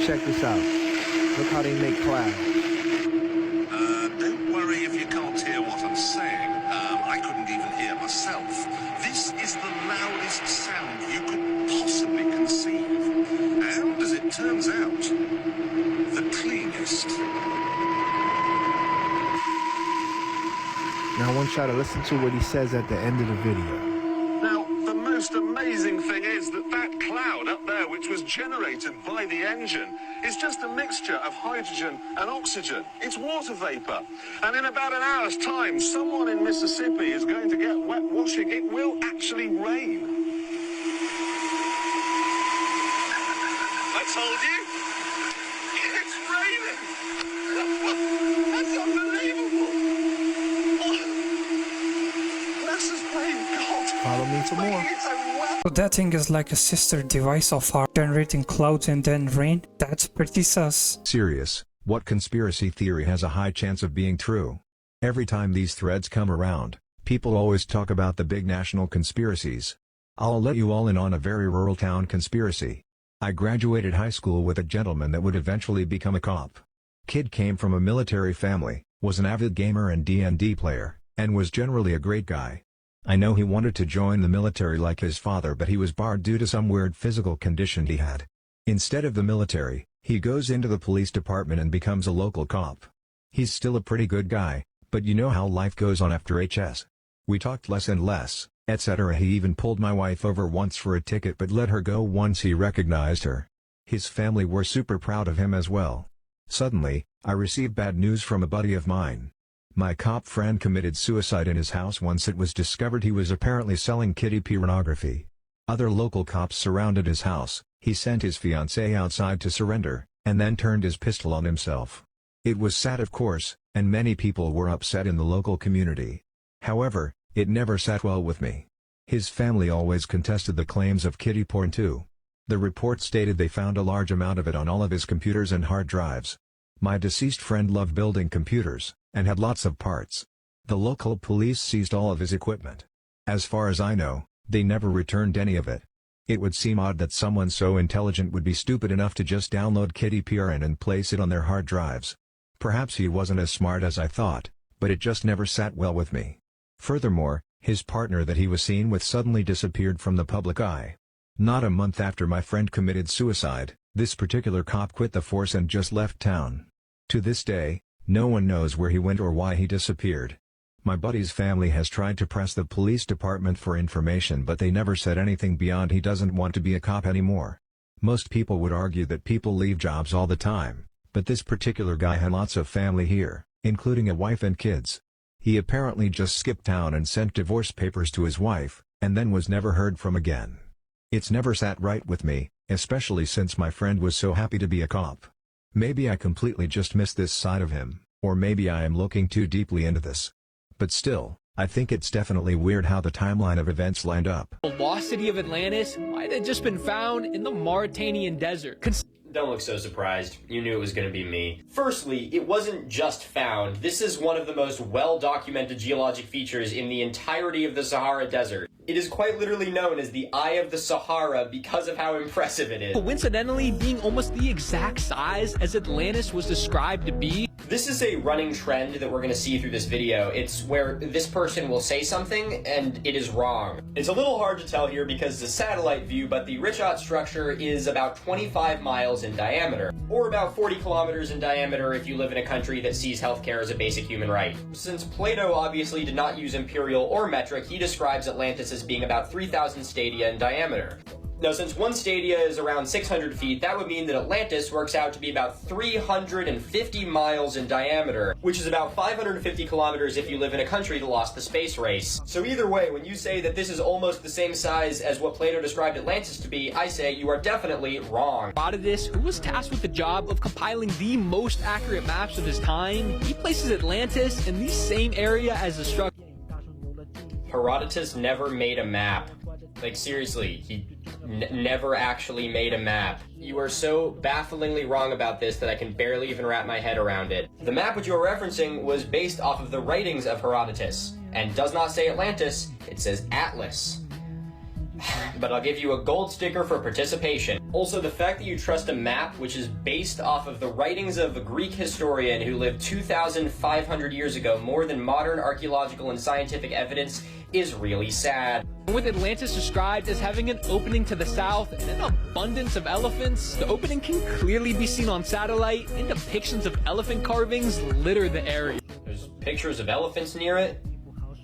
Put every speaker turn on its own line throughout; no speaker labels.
Check this out. Look how they make clouds.
Don't worry if you can't hear what I'm saying. I couldn't even hear myself. This is the loudest sound you could possibly conceive. And, as it turns out, the cleanest.
Now I want y'all to listen to what he says at the end of the video.
Now, the most amazing thing is that that cloud up there, which was generated by the engine, is just a mixture of hydrogen and oxygen. It's water vapor. And in about an hour's time, someone in Mississippi is going to get wet washing. It will actually rain. I told you. It's raining. That's unbelievable. NASA's playing God.
Follow me for more.
So that thing is like a sister device of ours, generating clouds and then rain. That's pretty sus.
Serious, what conspiracy theory has a high chance of being true? Every time these threads come around, people always talk about the big national conspiracies. I'll let you all in on a very rural town conspiracy. I graduated high school with a gentleman that would eventually become a cop. Kid came from a military family, was an avid gamer and D&D player, and was generally a great guy. I know he wanted to join the military like his father, but he was barred due to some weird physical condition he had. Instead of the military, he goes into the police department and becomes a local cop. He's still a pretty good guy, but you know how life goes on after HS. We talked less and less, etc. He even pulled my wife over once for a ticket but let her go once he recognized her. His family were super proud of him as well. Suddenly, I received bad news from a buddy of mine. My cop friend committed suicide in his house once it was discovered he was apparently selling kiddie pornography. Other local cops surrounded his house, he sent his fiancée outside to surrender, and then turned his pistol on himself. It was sad of course, and many people were upset in the local community. However, it never sat well with me. His family always contested the claims of kiddie porn too. The report stated they found a large amount of it on all of his computers and hard drives. My deceased friend loved building computers, and had lots of parts. The local police seized all of his equipment. As far as I know, they never returned any of it. It would seem odd that someone so intelligent would be stupid enough to just download kiddie porn and place it on their hard drives. Perhaps he wasn't as smart as I thought, but it just never sat well with me. Furthermore, his partner that he was seen with suddenly disappeared from the public eye. Not a month after my friend committed suicide, this particular cop quit the force and just left town. To this day, no one knows where he went or why he disappeared. My buddy's family has tried to press the police department for information, but they never said anything beyond he doesn't want to be a cop anymore. Most people would argue that people leave jobs all the time, but this particular guy had lots of family here, including a wife and kids. He apparently just skipped town and sent divorce papers to his wife, and then was never heard from again. It's never sat right with me, especially since my friend was so happy to be a cop. Maybe I completely just missed this side of him, or maybe I am looking too deeply into this. But still, I think it's definitely weird how the timeline of events lined up.
The lost city of Atlantis might have just been found in the Mauritanian desert.
Don't look so surprised. You knew it was going to be me. Firstly, it wasn't just found. This is one of the most well-documented geologic features in the entirety of the Sahara Desert. It is quite literally known as the Eye of the Sahara because of how impressive it is.
Coincidentally, being almost the exact size as Atlantis was described to be.
This is a running trend that we're going to see through this video. It's where this person will say something and it is wrong. It's a little hard to tell here because it's a satellite view, but the Richat structure is about 25 miles in diameter, or about 40 kilometers in diameter if you live in a country that sees healthcare as a basic human right. Since Plato obviously did not use imperial or metric, he describes Atlantis as being about 3,000 stadia in diameter. Now, since one stadia is around 600 feet, that would mean that Atlantis works out to be about 350 miles in diameter, which is about 550 kilometers if you live in a country that lost the space race. So either way, when you say that this is almost the same size as what Plato described Atlantis to be, I say you are definitely wrong.
Herodotus, who was tasked with the job of compiling the most accurate maps of his time, he places Atlantis in the same area as the structure.
Herodotus never made a map. Like, seriously, he never actually made a map. You are so bafflingly wrong about this that I can barely even wrap my head around it. The map which you are referencing was based off of the writings of Herodotus, and does not say Atlantis, it says Atlas. but I'll give you a gold sticker for participation. Also, the fact that you trust a map which is based off of the writings of a Greek historian who lived 2,500 years ago more than modern archaeological and scientific evidence is really sad.
With Atlantis described as having an opening to the south and an abundance of elephants, the opening can clearly be seen on satellite, and depictions of elephant carvings litter the area.
There's pictures of elephants near it.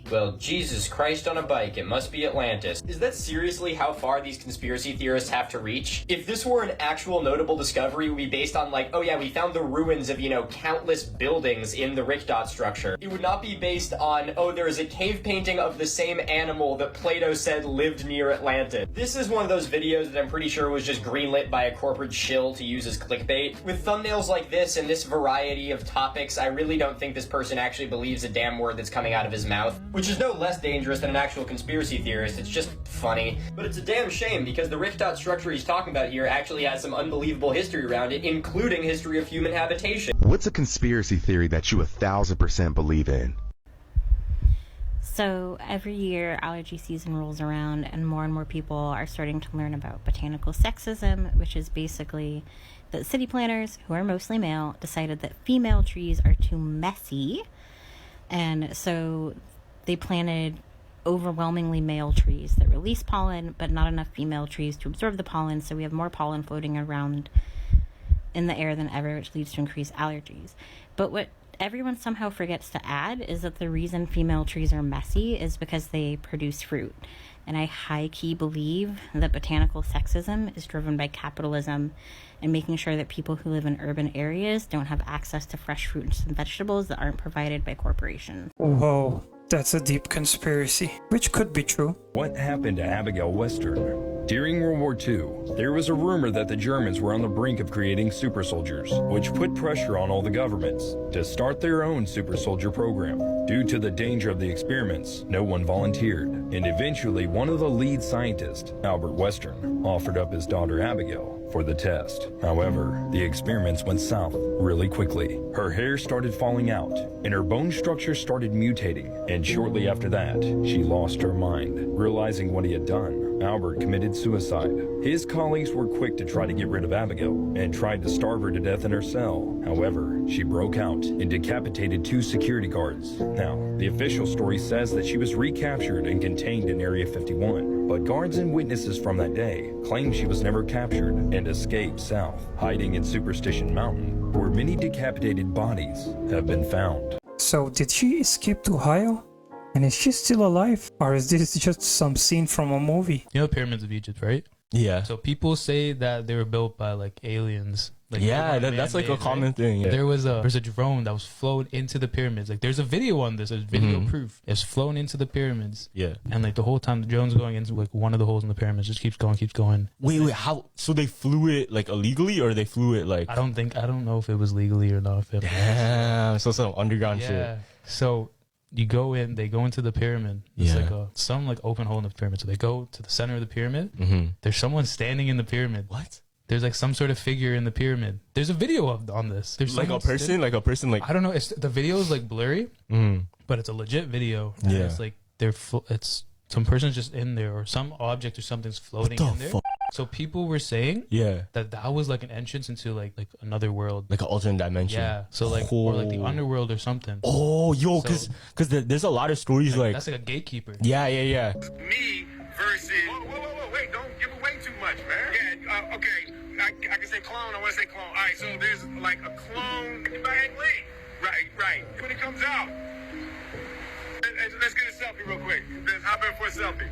Well, Jesus Christ on a bike, it must be Atlantis. Is that seriously how far these conspiracy theorists have to reach? If this were an actual notable discovery, it would be based on like, oh yeah, we found the ruins of, countless buildings in the Richdot structure. It would not be based on, oh, there is a cave painting of the same animal that Plato said lived near Atlantis. This is one of those videos that I'm pretty sure was just greenlit by a corporate shill to use as clickbait. With thumbnails like this and this variety of topics, I really don't think this person actually believes a damn word that's coming out of his mouth. Which is no less dangerous than an actual conspiracy theorist, it's just funny. But it's a damn shame because the Richdot structure he's talking about here actually has some unbelievable history around it, including history of human habitation.
What's a conspiracy theory that you 1,000% believe in?
So every year allergy season rolls around and more people are starting to learn about botanical sexism, which is basically that city planners, who are mostly male, decided that female trees are too messy, and so they planted overwhelmingly male trees that release pollen, but not enough female trees to absorb the pollen, so we have more pollen floating around in the air than ever, which leads to increased allergies. But what everyone somehow forgets to add is that the reason female trees are messy is because they produce fruit. And I high-key believe that botanical sexism is driven by capitalism and making sure that people who live in urban areas don't have access to fresh fruits and vegetables that aren't provided by corporations.
Whoa, that's a deep conspiracy, which could be true.
What happened to Abigail Western? During World War II, there was a rumor that the Germans were on the brink of creating super soldiers, which put pressure on all the governments to start their own super soldier program. Due to the danger of the experiments, no one volunteered, and eventually one of the lead scientists, Albert Western, offered up his daughter Abigail for the test. However, the experiments went south really quickly. Her hair started falling out, and her bone structure started mutating, and shortly after that, she lost her mind. Realizing what he had done, Albert committed suicide. His colleagues were quick to try to get rid of Abigail and tried to starve her to death in her cell. However, she broke out and decapitated 2 security guards. Now, the official story says that she was recaptured and contained in Area 51, but guards and witnesses from that day claim she was never captured and escaped south, hiding in Superstition Mountain, where many decapitated bodies have been found.
So did she escape to Ohio? And is she still alive? Or is this just some scene from a movie?
You know the pyramids of Egypt, right?
Yeah.
So people say that they were built by like aliens. Like,
yeah, that's like a common thing. Yeah.
There's a drone that was flown into the pyramids. Like there's a video on this. There's video proof. It's flown into the pyramids.
Yeah.
And like the whole time the drone's going into like one of the holes in the pyramids, just keeps going.
Wait, how? So they flew it like illegally, or they flew it like?
I don't know if it was legally or not.
Damn. So some underground shit.
So you go in, they go into the pyramid. It's like some like open hole in the pyramid. So they go to the center of the pyramid. There's someone standing in the pyramid.
What?
There's like some sort of figure in the pyramid. There's a video on this. There's
like a person, I don't
know. The video is like blurry, but it's a legit video.
Yeah.
It's like it's some person's just in there, or some object or something's floating in there. So people were saying that was like an entrance into like another world,
like an alternate dimension.
Yeah. So like or like the underworld or something.
Oh, yo, because there's a lot of stories like
that's like a gatekeeper.
Yeah.
Me versus. Whoa, wait! Don't give away too much, man. Yeah. Okay. I can say clone. I want to say clone. All right. So there's like a clone by Ang Lee. Right. When it comes out, let's get a selfie real quick. Let's hop in for a selfie.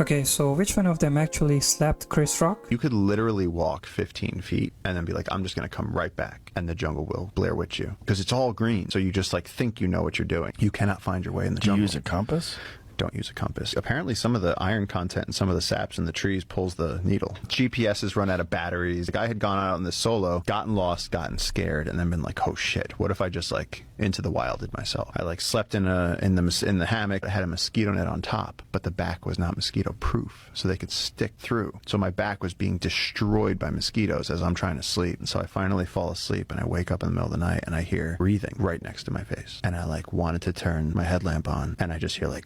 Okay, so which one of them actually slapped Chris Rock?
You could literally walk 15 feet and then be like, I'm just going to come right back, and the jungle will Blair Witch you. Because it's all green, so you just like think you know what you're doing. You cannot find your way in the jungle.
Do you use a compass?
Don't use a compass. Apparently some of the iron content and some of the saps in the trees pulls the needle. GPSs run out of batteries. The guy had gone out on this solo, gotten lost, gotten scared, and then been like, oh shit, what if I just like into the wilded myself? I like slept in the hammock. I had a mosquito net on top, but the back was not mosquito proof, so they could stick through. So my back was being destroyed by mosquitoes as I'm trying to sleep. And so I finally fall asleep, and I wake up in the middle of the night and I hear breathing right next to my face. And I like wanted to turn my headlamp on, and I just hear like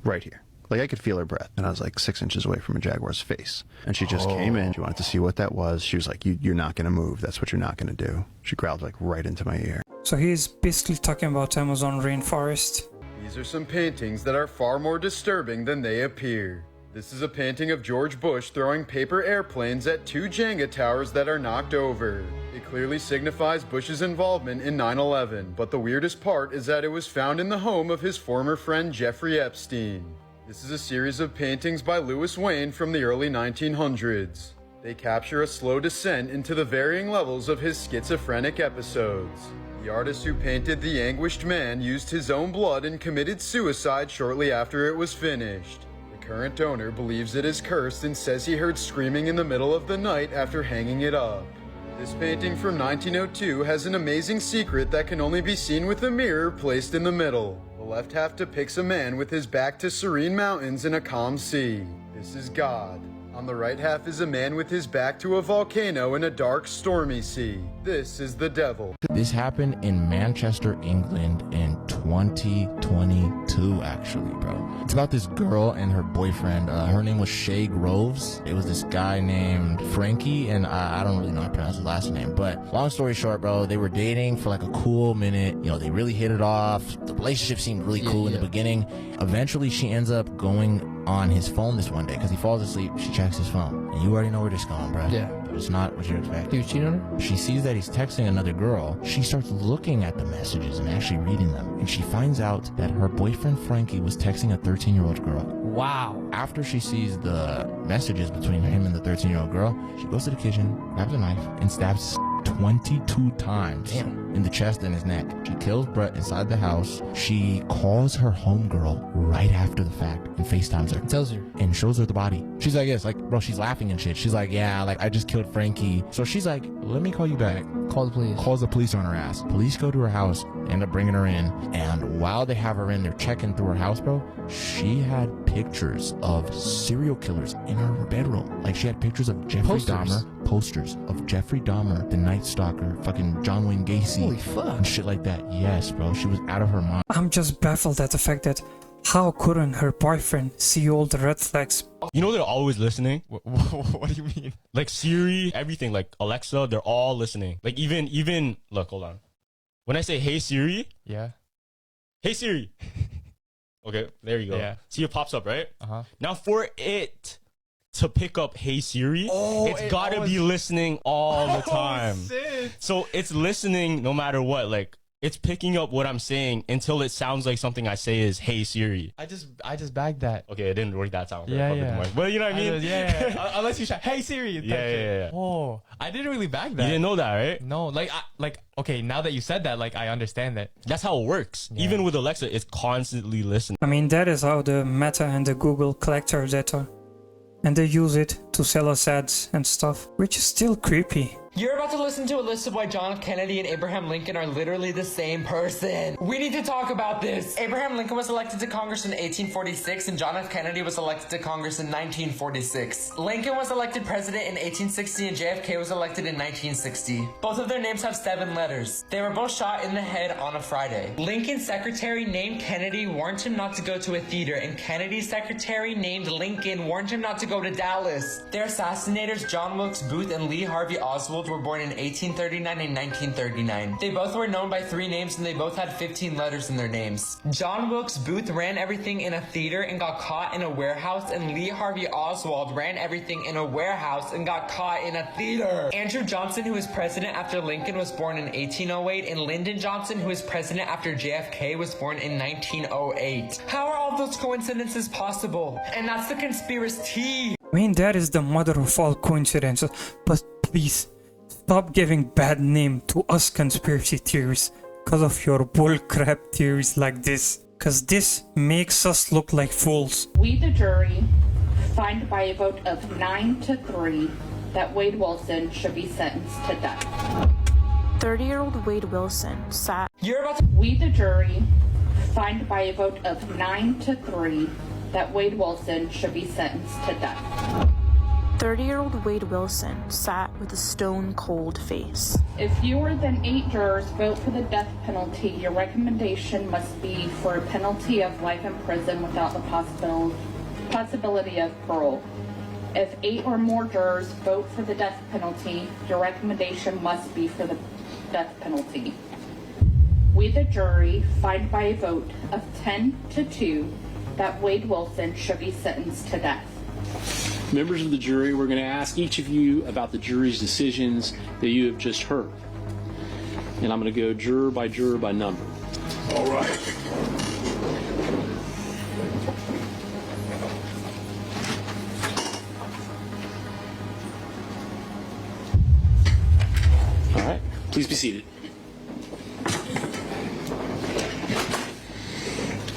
right here. Like, I could feel her breath. And I was like 6 inches away from a jaguar's face. And she just came in. She wanted to see what that was. She was like, you're not going to move. That's what you're not going to do. She growled like right into my ear.
So he's basically talking about Amazon rainforest.
These are some paintings that are far more disturbing than they appear. This is a painting of George Bush throwing paper airplanes at 2 Jenga towers that are knocked over. It clearly signifies Bush's involvement in 9/11, but the weirdest part is that it was found in the home of his former friend Jeffrey Epstein. This is a series of paintings by Louis Wayne from the early 1900s. They capture a slow descent into the varying levels of his schizophrenic episodes. The artist who painted the anguished man used his own blood and committed suicide shortly after it was finished. The current owner believes it is cursed and says he heard screaming in the middle of the night after hanging it up. This painting from 1902 has an amazing secret that can only be seen with a mirror placed in the middle. The left half depicts a man with his back to serene mountains and a calm sea. This is God. On the right half is a man with his back to a volcano in a dark, stormy sea. This is the devil.
This happened in Manchester, England in 2022, actually, bro. It's about this girl and her boyfriend. Her name was Shay Groves. It was this guy named Frankie, and I don't really know how to pronounce his last name. But long story short, bro, they were dating for like a cool minute. You know, they really hit it off. The relationship seemed really cool in the beginning. Eventually, she ends up going on his phone this one day because he falls asleep. She checks his phone, and you already know where this is going, bro.
Yeah.
But it's not what you expect.
He was cheating on her?
She sees that he's texting another girl. She starts looking at the messages and actually reading them, and she finds out that her boyfriend Frankie was texting a 13-year-old girl.
Wow.
After she sees the messages between him and the 13-year-old girl, she goes to the kitchen, grabs a knife, and stabs 22 times in the chest and his neck. She kills Brett inside the house. She calls her homegirl right after the fact and FaceTimes her.
Tells her.
And shows her the body. She's like, yes, like, bro, she's laughing and shit. She's like, yeah, like, I just killed Frankie. So she's like, let me call you back.
Call the police.
Calls the police on her ass. Police go to her house, end up bringing her in. And while they have her in, they're checking through her house, bro. She had pictures of serial killers in her bedroom. Like, she had pictures of Jeffrey Dahmer. Posters of Jeffrey Dahmer, the Night Stalker, fucking John Wayne Gacy.
Holy fuck.
And shit like that. Yes, bro. She was out of her mind.
I'm just baffled at the fact that how couldn't her boyfriend see all the red flags?
You know they're always listening. What do you mean? Like Siri, everything, like Alexa, they're all listening. Like even look, hold on. When I say hey Siri,
Yeah.
hey Siri. Okay, there you go.
Yeah.
See, it pops up, right?
Uh-huh.
Now for it to pick up hey Siri, it's
it
gotta
always-
be listening all the time.
Shit.
So it's listening no matter what. Like, it's picking up what I'm saying until it sounds like something I say is hey Siri.
I just bagged that.
Okay, it didn't work that time.
Yeah, yeah.
But you know what I mean?
Unless you shout, hey Siri.
Yeah.
Oh, I didn't really bag that.
You didn't know that, right?
No, okay, now that you said that, like, I understand that.
That's how it works.
Yeah.
Even with Alexa, it's constantly listening.
I mean, that is how the Meta and the Google collect our data. And they use it to sell us ads and stuff, which is still creepy.
You're about to listen to a list of why John F. Kennedy and Abraham Lincoln are literally the same person. We need to talk about this. Abraham Lincoln was elected to Congress in 1846 and John F. Kennedy was elected to Congress in 1946. Lincoln was elected president in 1860 and JFK was elected in 1960. Both of their names have 7 letters. They were both shot in the head on a Friday. Lincoln's secretary named Kennedy warned him not to go to a theater, and Kennedy's secretary named Lincoln warned him not to go to Dallas. Their assassinators, John Wilkes Booth and Lee Harvey Oswald, were born in 1839 and 1939. They both were known by 3 names and they both had 15 letters in their names. John Wilkes Booth ran everything in a theater and got caught in a warehouse, and Lee Harvey Oswald ran everything in a warehouse and got caught in a theater. Andrew Johnson, who was president after Lincoln, was born in 1808, and Lyndon Johnson, who was president after JFK, was born in 1908. How are all those coincidences possible? And that's the conspiracy.
I mean, that is the mother of all coincidences, but please, stop giving bad name to us conspiracy theories because of your bullcrap theories like this. Because this makes us look like fools.
We, the jury, find by a vote of 9-3 that Wade Wilson should be sentenced to death.
30-year-old Wade Wilson sat.
We, the jury, find by a vote of 9-3 that Wade Wilson should be sentenced to death.
30-year-old Wade Wilson sat with a stone-cold face.
If fewer than 8 jurors vote for the death penalty, your recommendation must be for a penalty of life in prison without the Possibility of parole. If 8 or more jurors vote for the death penalty, your recommendation must be for the death penalty. We, the jury, find by a vote of 10-2 that Wade Wilson should be sentenced to death.
Members of the jury, we're going to ask each of you about the jury's decisions that you have just heard. And I'm going to go juror by number. All right. All right. Please be seated.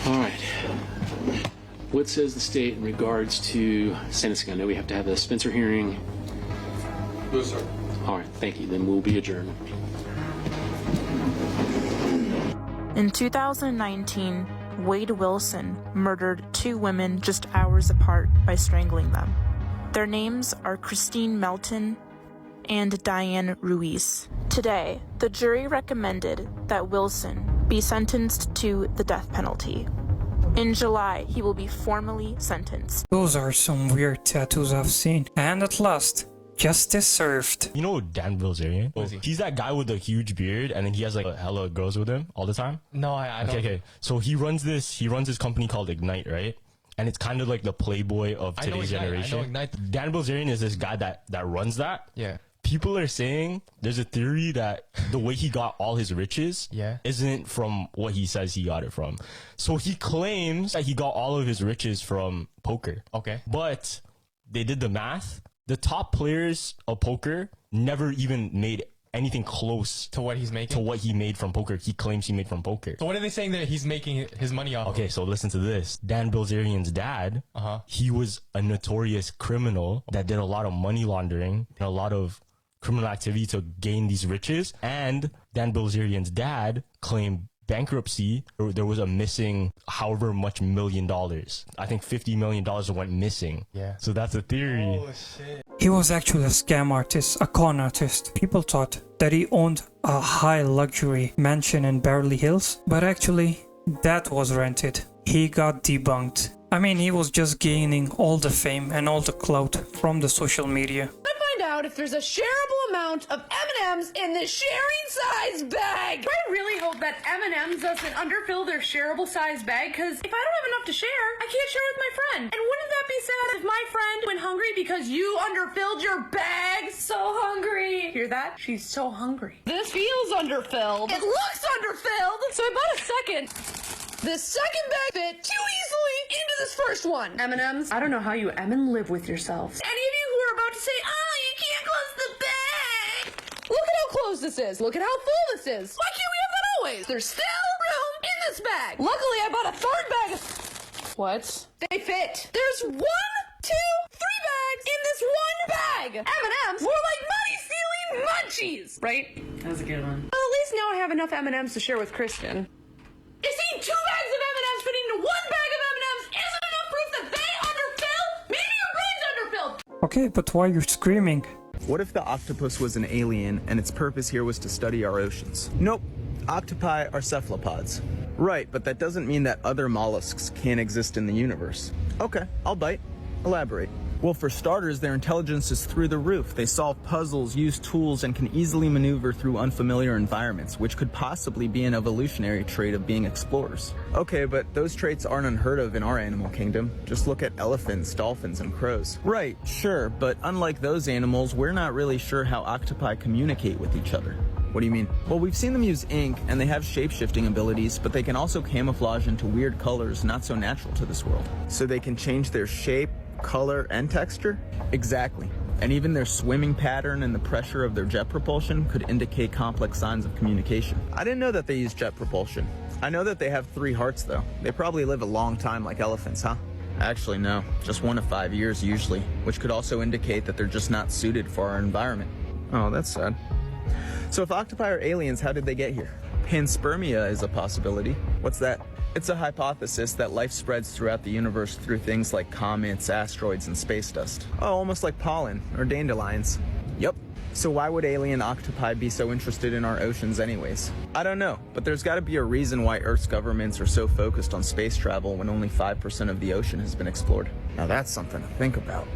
All right. What says the state in regards to sentencing? I know we have to have a Spencer hearing.
Yes, sir.
All right, thank you. Then we'll be adjourned.
In 2019, Wade Wilson murdered 2 women just hours apart by strangling them. Their names are Christine Melton and Diane Ruiz. Today, the jury recommended that Wilson be sentenced to the death penalty. In July, he will be formally sentenced.
Those are some weird tattoos I've seen. And at last, justice served.
You know Dan Bilzerian?
Who is he?
He's that guy with the huge beard, and then he has like hella girls with him all the time.
No, I don't.
Okay. So he runs this company called Ignite, right? And it's kind of like the Playboy of today's generation.
I know Ignite.
Dan Bilzerian is this guy that runs that.
Yeah.
People are saying there's a theory that the way he got all his riches
Yeah.
isn't from what he says he got it from. So he claims that he got all of his riches from poker.
Okay.
But they did the math. The top players of poker never even made anything close
to what he's making.
To what he made from poker. He claims he made from poker.
So what are they saying that he's making his money off?
Okay, so listen to this. Dan Bilzerian's dad, he was a notorious criminal that did a lot of money laundering and a lot of criminal activity to gain these riches. And Dan Bilzerian's dad claimed bankruptcy. There was a missing however much $1 million. I think $50 million went missing.
Yeah.
So that's a theory.
Oh shit.
He was actually a scam artist, a con artist. People thought that he owned a high luxury mansion in Beverly Hills, but actually that was rented. He got debunked. I mean, he was just gaining all the fame and all the clout from the social media.
Out if there's a shareable amount of M&Ms in the sharing size bag. I really hope that M&Ms doesn't underfill their shareable size bag, because if I don't have enough to share, I can't share with my friend. And wouldn't that be sad if my friend went hungry because you underfilled your bag? So hungry. Hear that? She's so hungry. This feels underfilled. It looks underfilled. So I bought a second. The second bag fit too easily into this first one. M&Ms, I don't know how you live with yourselves. Any of you who are about to say, you can't close the bag. Look at how close this is. Look at how full this is. Why can't we have that always? There's still room in this bag. Luckily, I bought a third bag of... What? They fit. There's 1, 2, 3 bags in this one bag. M&Ms, more like money-stealing munchies. Right? That was a good one. Well, at least now I have enough M&Ms to share with Christian. You see, 2 bags of M&Ms fitting into 1 bag of M&Ms isn't enough proof that they underfill. Maybe your brain's underfilled.
Okay, but why are you screaming?
What if the octopus was an alien and its purpose here was to study our oceans? Nope. Octopi are cephalopods. Right, but that doesn't mean that other mollusks can't exist in the universe. Okay, I'll bite. Elaborate. Well, for starters, their intelligence is through the roof. They solve puzzles, use tools, and can easily maneuver through unfamiliar environments, which could possibly be an evolutionary trait of being explorers. Okay, but those traits aren't unheard of in our animal kingdom. Just look at elephants, dolphins, and crows. Right, sure, but unlike those animals, we're not really sure how octopi communicate with each other. What do you mean? Well, we've seen them use ink, and they have shape-shifting abilities, but they can also camouflage into weird colors not so natural to this world. So they can change their shape, color, and texture? Exactly. And even their swimming pattern and the pressure of their jet propulsion could indicate complex signs of communication. I didn't know that they use jet propulsion. I know that they have 3 hearts, though. They probably live a long time like elephants, huh? Actually, no. Just 1 to 5 years, usually, which could also indicate that they're just not suited for our environment. Oh, that's sad. So if octopi are aliens, how did they get here? Panspermia is a possibility. What's that? It's a hypothesis that life spreads throughout the universe through things like comets, asteroids, and space dust. Oh, almost like pollen, or dandelions. Yep. So why would alien octopi be so interested in our oceans anyways? I don't know, but there's gotta be a reason why Earth's governments are so focused on space travel when only 5% of the ocean has been explored. Now that's something to think about.